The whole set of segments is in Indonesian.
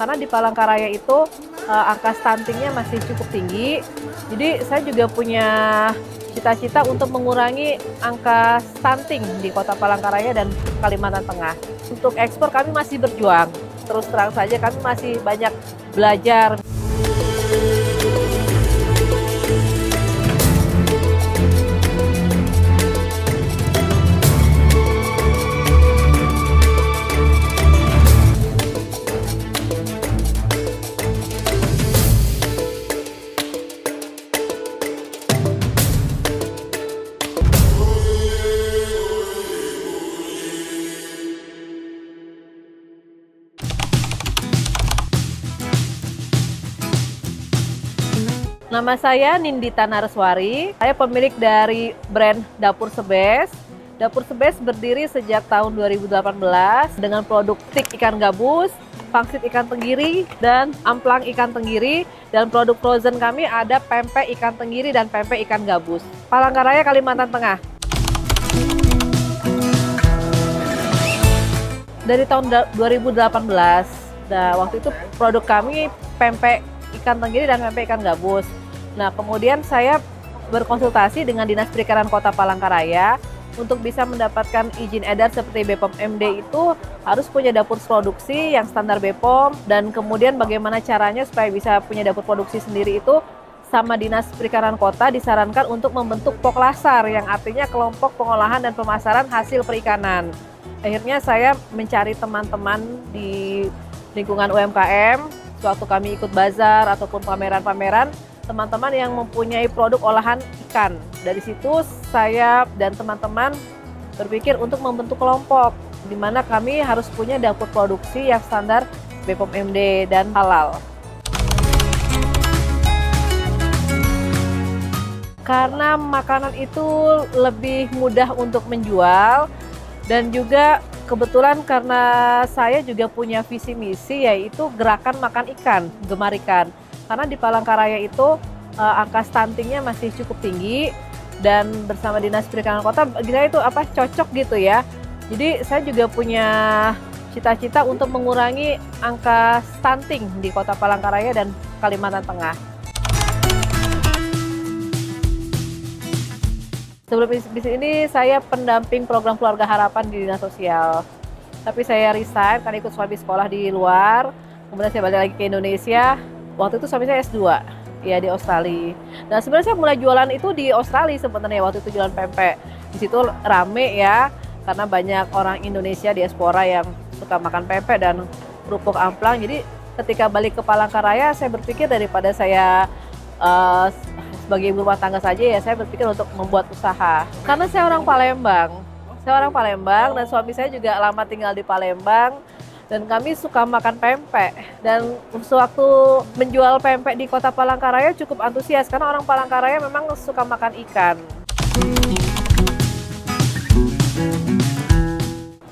karena di Palangkaraya itu angka stuntingnya masih cukup tinggi. Jadi saya juga punya cita-cita untuk mengurangi angka stunting di Kota Palangkaraya dan Kalimantan Tengah. Untuk ekspor kami masih berjuang. Terus terang saja kami masih banyak belajar. Nama saya Nindita Nareswari, saya pemilik dari brand Dapur Sebes. Dapur Sebes berdiri sejak tahun 2018 dengan produk stik ikan gabus, pangsit ikan tenggiri, dan amplang ikan tenggiri. Dan produk frozen kami ada pempek ikan tenggiri dan pempek ikan gabus. Palangkaraya, Kalimantan Tengah. Dari tahun 2018, waktu itu produk kami pempek ikan tenggiri dan pempek ikan gabus. Nah, kemudian saya berkonsultasi dengan Dinas Perikanan Kota Palangkaraya untuk bisa mendapatkan izin edar seperti BPOM MD itu harus punya dapur produksi yang standar BPOM, dan kemudian bagaimana caranya supaya bisa punya dapur produksi sendiri itu sama Dinas Perikanan Kota disarankan untuk membentuk Poklasar yang artinya kelompok pengolahan dan pemasaran hasil perikanan. Akhirnya saya mencari teman-teman di lingkungan UMKM, suatu kami ikut bazar ataupun pameran-pameran, teman-teman yang mempunyai produk olahan ikan. Dari situ saya dan teman-teman berpikir untuk membentuk kelompok di mana kami harus punya dapur produksi yang standar BPOM MD dan halal. Karena makanan itu lebih mudah untuk menjual, dan juga kebetulan karena saya juga punya visi misi yaitu gerakan makan ikan, gemar ikan. Karena di Palangkaraya itu angka stuntingnya masih cukup tinggi, dan bersama Dinas Perikanan Kota kita itu cocok gitu ya. Jadi saya juga punya cita-cita untuk mengurangi angka stunting di Kota Palangkaraya dan Kalimantan Tengah. Sebelum bisnis ini saya pendamping program Keluarga Harapan di Dinas Sosial. Tapi saya resign karena ikut suami sekolah di luar, kemudian saya balik lagi ke Indonesia. Waktu itu suami saya S2 ya di Australia. Nah, sebenarnya saya mulai jualan itu di Australia sebenarnya, waktu itu jualan pempek. Di situ rame ya karena banyak orang Indonesia diaspora yang suka makan pempek dan kerupuk amplang. Jadi ketika balik ke Palangkaraya saya berpikir daripada saya sebagai ibu rumah tangga saja ya, saya berpikir untuk membuat usaha. Karena saya orang Palembang. Saya orang Palembang dan suami saya juga lama tinggal di Palembang. Dan kami suka makan pempek, dan sewaktu menjual pempek di Kota Palangkaraya cukup antusias karena orang Palangkaraya memang suka makan ikan.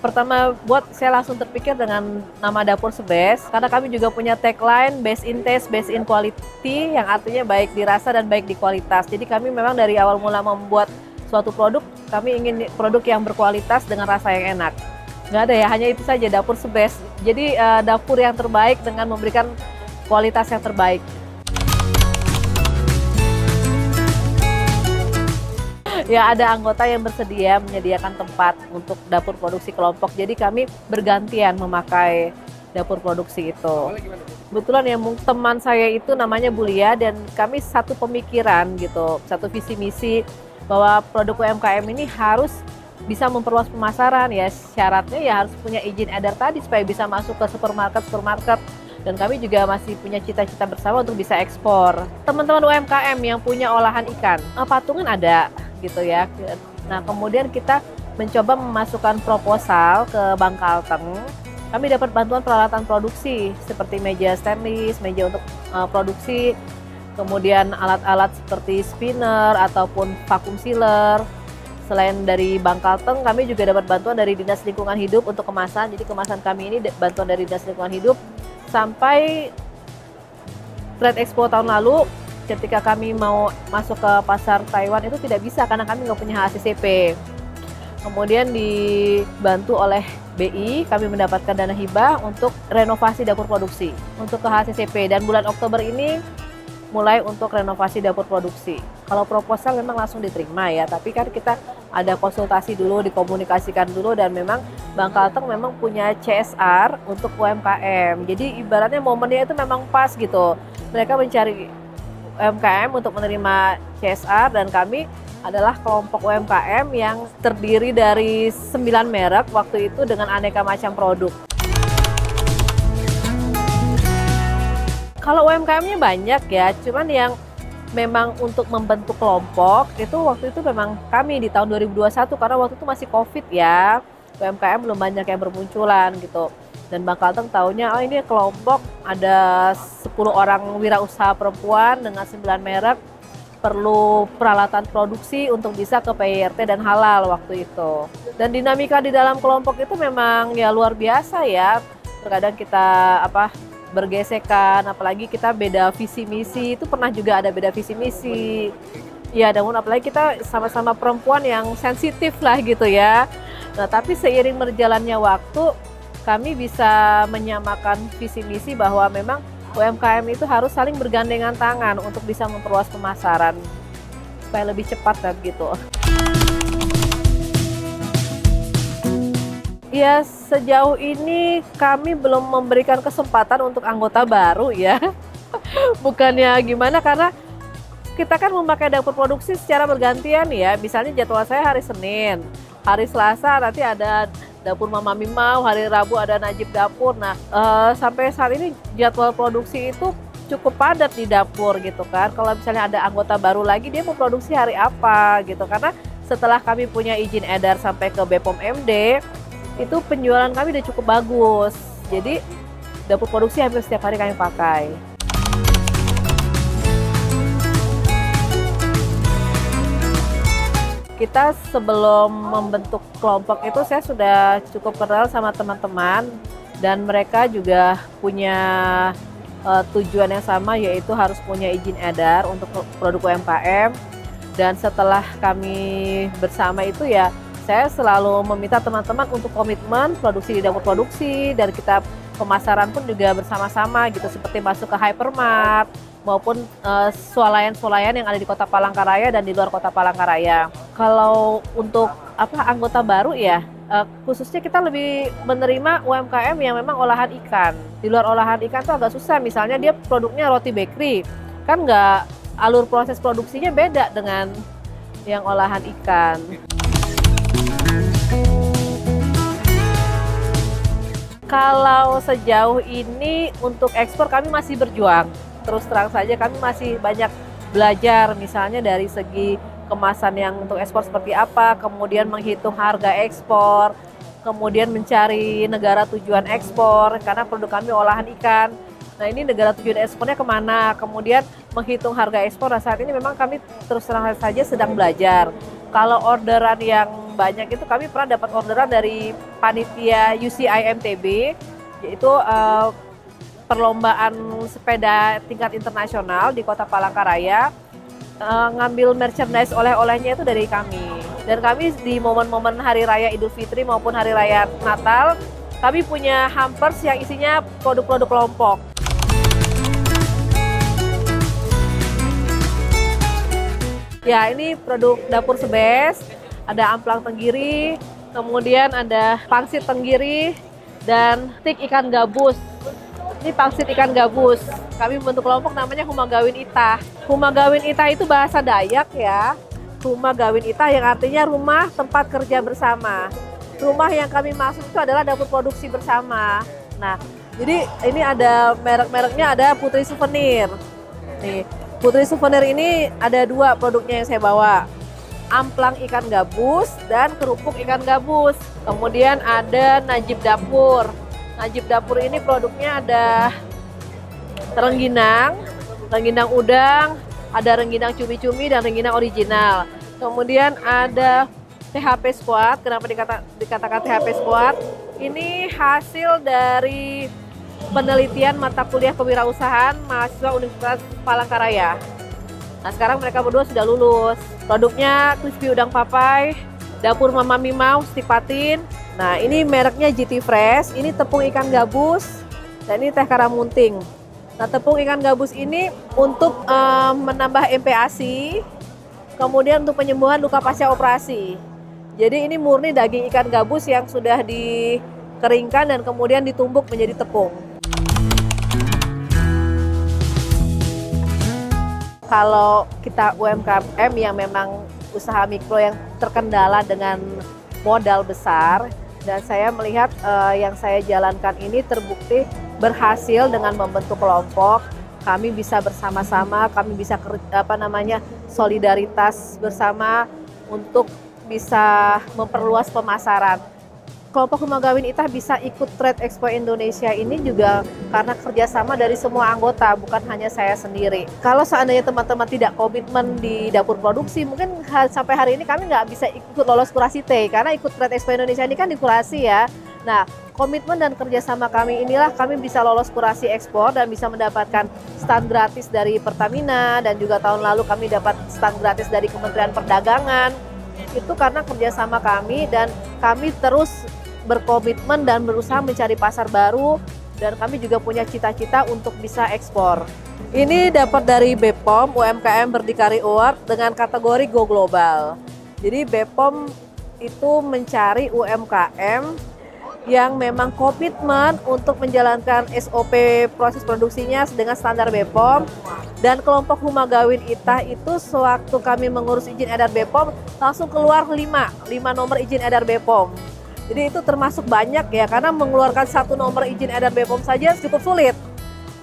Pertama saya langsung terpikir dengan nama Dapur Sebes karena kami juga punya tagline best in taste, best in quality, yang artinya baik di rasa dan baik di kualitas. Jadi kami memang dari awal mula membuat suatu produk, kami ingin produk yang berkualitas dengan rasa yang enak. Nggak ada ya, hanya itu saja, Dapur Sebes. Jadi dapur yang terbaik dengan memberikan kualitas yang terbaik. Ya, ada anggota yang bersedia menyediakan tempat untuk dapur produksi kelompok. Jadi kami bergantian memakai dapur produksi itu. Kebetulan ya teman saya itu namanya Bulia, dan kami satu pemikiran gitu, satu visi misi bahwa produk UMKM ini harus bisa memperluas pemasaran ya. Syaratnya ya harus punya izin edar tadi supaya bisa masuk ke supermarket, dan kami juga masih punya cita-cita bersama untuk bisa ekspor. Teman-teman UMKM yang punya olahan ikan, patungan ada gitu ya. Nah, kemudian kita mencoba memasukkan proposal ke Bangkalteng. Kami dapat bantuan peralatan produksi seperti meja stainless, meja untuk produksi, kemudian alat-alat seperti spinner ataupun vacuum sealer. Selain dari Bangkalteng, kami juga dapat bantuan dari Dinas Lingkungan Hidup untuk kemasan. Jadi kemasan kami ini bantuan dari Dinas Lingkungan Hidup. Sampai Trade Expo tahun lalu, ketika kami mau masuk ke pasar Taiwan itu tidak bisa karena kami nggak punya HACCP. Kemudian dibantu oleh BI, kami mendapatkan dana hibah untuk renovasi dapur produksi untuk ke HCCP, dan bulan Oktober ini mulai untuk renovasi dapur produksi. Kalau proposal memang langsung diterima ya, tapi kan kita ada konsultasi dulu, dikomunikasikan dulu, dan memang Bang Kalteng memang punya CSR untuk UMKM. Jadi ibaratnya momennya itu memang pas gitu. Mereka mencari UMKM untuk menerima CSR, dan kami adalah kelompok UMKM yang terdiri dari 9 merek waktu itu dengan aneka macam produk. Kalau UMKM-nya banyak ya, cuman yang memang untuk membentuk kelompok itu waktu itu memang kami di tahun 2021, karena waktu itu masih COVID ya, UMKM belum banyak yang bermunculan gitu. Dan Bang Kalteng taunya, oh ini kelompok ada 10 orang wirausaha perempuan dengan 9 merek, perlu peralatan produksi untuk bisa ke PYRT dan halal waktu itu. Dan dinamika di dalam kelompok itu memang ya luar biasa ya. Terkadang kita bergesekan, apalagi kita beda visi misi, itu pernah juga ada beda visi misi. Ya, namun apalagi kita sama-sama perempuan yang sensitif lah gitu ya. Nah, tapi seiring berjalannya waktu, kami bisa menyamakan visi misi bahwa memang UMKM itu harus saling bergandengan tangan untuk bisa memperluas pemasaran supaya lebih cepat dan gitu. Ya, sejauh ini kami belum memberikan kesempatan untuk anggota baru ya. Bukannya gimana, karena kita kan memakai dapur produksi secara bergantian ya. Misalnya jadwal saya hari Senin, hari Selasa nanti ada dapur Mama Mimau, hari Rabu ada Najib Dapur. Nah, sampai saat ini jadwal produksi itu cukup padat di dapur gitu kan. Kalau misalnya ada anggota baru lagi, dia mau produksi hari apa gitu. Karena setelah kami punya izin edar sampai ke BPOM MD, itu penjualan kami udah cukup bagus. Jadi dapur produksi hampir setiap hari kami pakai. Kita sebelum membentuk kelompok itu saya sudah cukup kenal sama teman-teman, dan mereka juga punya tujuan yang sama, yaitu harus punya izin edar untuk produk UMKM. Dan setelah kami bersama itu ya, saya selalu meminta teman-teman untuk komitmen produksi di dapur produksi, dan kita pemasaran pun juga bersama-sama gitu, seperti masuk ke hypermart maupun swalayan-swalayan yang ada di Kota Palangkaraya dan di luar Kota Palangkaraya. Kalau untuk anggota baru ya, khususnya kita lebih menerima UMKM yang memang olahan ikan. Di luar olahan ikan tuh agak susah, misalnya dia produknya roti bakery, kan nggak, alur proses produksinya beda dengan yang olahan ikan. Kalau sejauh ini untuk ekspor kami masih berjuang. Terus terang saja kami masih banyak belajar, misalnya dari segi kemasan yang untuk ekspor seperti apa, kemudian menghitung harga ekspor, kemudian mencari negara tujuan ekspor, karena produk kami olahan ikan. Nah, ini negara tujuan ekspornya kemana, kemudian menghitung harga ekspor. Nah, saat ini memang kami terus terang saja sedang belajar. Kalau orderan yang banyak itu kami pernah dapat orderan dari panitia UCI MTB, yaitu perlombaan sepeda tingkat internasional di Kota Palangkaraya. Ngambil merchandise oleh-olehnya itu dari kami. Dan kami di momen-momen Hari Raya Idul Fitri maupun Hari Raya Natal, kami punya hampers yang isinya produk-produk kelompok. Ya, ini produk dapur Sebes, ada amplang tenggiri, kemudian ada pangsit tenggiri, dan tik ikan gabus. Ini pangsit ikan gabus. Kami membentuk kelompok namanya Humagawin Ita. Humagawin Ita itu bahasa Dayak ya. Humagawin Ita yang artinya rumah tempat kerja bersama. Rumah yang kami maksud itu adalah dapur produksi bersama. Nah, jadi ini ada merek-mereknya, ada Putri Souvenir. Nih, Putri Souvenir ini ada 2 produknya yang saya bawa. Amplang ikan gabus dan kerupuk ikan gabus. Kemudian ada Najib Dapur. Najib Dapur ini produknya ada rengginang, rengginang udang, ada rengginang cumi-cumi dan rengginang original. Kemudian ada THP Squad. Kenapa dikatakan THP Squad? Ini hasil dari penelitian mata kuliah kewirausahaan mahasiswa Universitas Palangkaraya. Nah, sekarang mereka berdua sudah lulus. Produknya crispy udang papai, Dapur Mama Mimau, Stipatin. Nah, ini mereknya GT Fresh. Ini tepung ikan gabus dan ini teh karamunting. Nah, tepung ikan gabus ini untuk menambah MPASI, kemudian untuk penyembuhan luka pasca operasi. Jadi ini murni daging ikan gabus yang sudah dikeringkan dan kemudian ditumbuk menjadi tepung. Kalau kita UMKM yang memang usaha mikro yang terkendala dengan modal besar, dan saya melihat yang saya jalankan ini terbukti berhasil dengan membentuk kelompok. Kami bisa bersama-sama, kami bisa solidaritas bersama untuk bisa memperluas pemasaran. Kelompok Humagawin Itah bisa ikut Trade Expo Indonesia ini juga karena kerjasama dari semua anggota, bukan hanya saya sendiri. Kalau seandainya teman-teman tidak komitmen di dapur produksi, mungkin sampai hari ini kami nggak bisa ikut lolos kurasi T, karena ikut Trade Expo Indonesia ini kan di kurasi ya. Nah, komitmen dan kerjasama kami inilah kami bisa lolos kurasi ekspor dan bisa mendapatkan stand gratis dari Pertamina, dan juga tahun lalu kami dapat stand gratis dari Kementerian Perdagangan. Itu karena kerjasama kami, dan kami terus berkomitmen dan berusaha mencari pasar baru, dan kami juga punya cita-cita untuk bisa ekspor. Ini dapat dari BPOM UMKM Berdikari Award dengan kategori Go Global. Jadi BPOM itu mencari UMKM yang memang komitmen untuk menjalankan SOP proses produksinya dengan standar BPOM, dan kelompok Humagawin Itah itu sewaktu kami mengurus izin edar BPOM langsung keluar 5 nomor izin edar BPOM. Jadi itu termasuk banyak ya, karena mengeluarkan 1 nomor izin edar BPOM saja cukup sulit.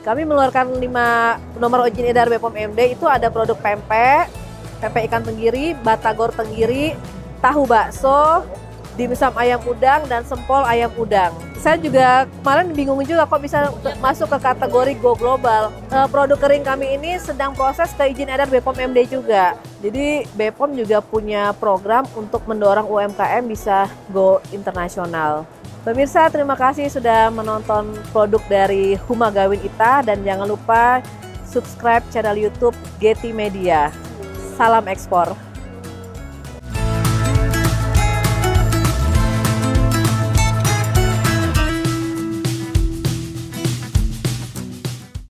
Kami mengeluarkan 5 nomor izin edar BPOM MD, itu ada produk pempek ikan tenggiri, batagor tenggiri, tahu bakso, dimsum ayam udang, dan sempol ayam udang. Saya juga kemarin bingung juga kok bisa masuk ke kategori Go Global. Produk kering kami ini sedang proses ke izin edar BPOM MD juga. Jadi BPOM juga punya program untuk mendorong UMKM bisa go internasional. Pemirsa, terima kasih sudah menonton produk dari Humagawin Itah, dan jangan lupa subscribe channel YouTube Getty Media. Salam ekspor.